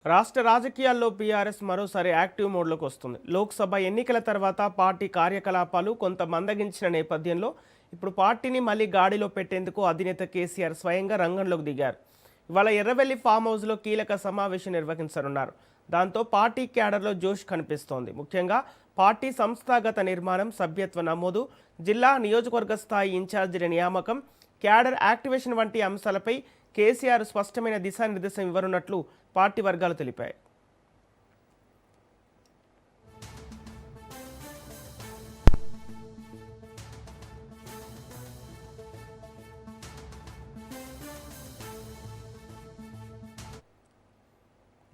రాష్ట్ర రాజకీయాల్లో బీఆర్ఎస్ మరోసారి యాక్టివ్ మోడ్లోకి వస్తుంది. లోక్సభ ఎన్నికల తర్వాత పార్టీ కార్యకలాపాలు కొంత మందగించిన నేపథ్యంలో ఇప్పుడు పార్టీని మళ్లీ గాడిలో పెట్టేందుకు అధినేత కేసీఆర్ స్వయంగా రంగంలోకి దిగారు. ఇవాళ ఎర్రవెల్లి ఫామ్ హౌస్లో కీలక సమావేశం నిర్వహించనున్నారు. దాంతో పార్టీ క్యాడర్లో జోష్ కనిపిస్తోంది. ముఖ్యంగా పార్టీ సంస్థాగత నిర్మాణం, సభ్యత్వ నమోదు, జిల్లా నియోజకవర్గ స్థాయి ఇన్ఛార్జీల నియామకం, క్యాడర్ యాక్టివేషన్ వంటి అంశాలపై కేసీఆర్ స్పష్టమైన దిశానిర్దేశం ఇవ్వనున్నట్లు పార్టీ వర్గాలు తెలిపాయి.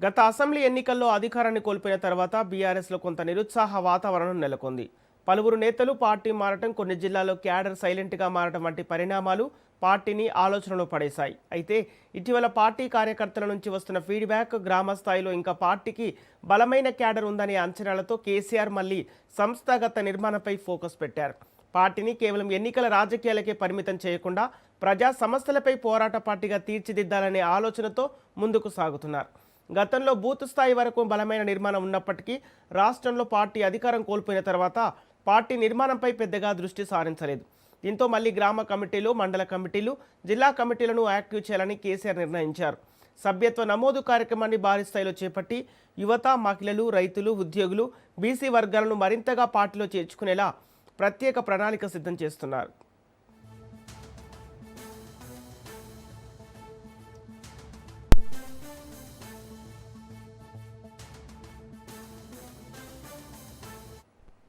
గత అసెంబ్లీ ఎన్నికల్లో అధికారాన్ని కోల్పోయిన తర్వాత బీఆర్ఎస్లో కొంత నిరుత్సాహ వాతావరణం నెలకొంది. పలువురు నేతలు పార్టీ మారటం, కొన్ని జిల్లాల్లో క్యాడర్ సైలెంట్గా మారటం వంటి పరిణామాలు పార్టీని ఆలోచనలో పడేశాయి. అయితే ఇటీవల పార్టీ కార్యకర్తల నుంచి వస్తున్న ఫీడ్బ్యాక్, గ్రామ స్థాయిలో ఇంకా పార్టీకి బలమైన క్యాడర్ ఉందనే అంచనాలతో కేసీఆర్ మళ్ళీ సంస్థాగత నిర్మాణంపై ఫోకస్ పెట్టారు. పార్టీని కేవలం ఎన్నికల రాజకీయాలకే పరిమితం చేయకుండా ప్రజా సమస్యలపై పోరాట పార్టీగా తీర్చిదిద్దాలనే ఆలోచనతో ముందుకు సాగుతున్నారు. గతంలో బూత్ స్థాయి వరకు బలమైన నిర్మాణం ఉన్నప్పటికీ రాష్ట్రంలో పార్టీ అధికారం కోల్పోయిన తర్వాత పార్టీ నిర్మాణంపై పెద్దగా దృష్టి సారించలేదు. దీంతో మళ్ళీ గ్రామ కమిటీలు, మండల కమిటీలు, జిల్లా కమిటీలను యాక్టివ్ చేయాలని కేసీఆర్ నిర్ణయించారు. సభ్యత్వ నమోదు కార్యక్రమాన్ని భారీ స్థాయిలో చేపట్టి యువత, మహిళలు, రైతులు, ఉద్యోగులు, బీసీ వర్గాలను మరింతగా పార్టీలో చేర్చుకునేలా ప్రత్యేక ప్రణాళిక సిద్ధం చేస్తున్నారు.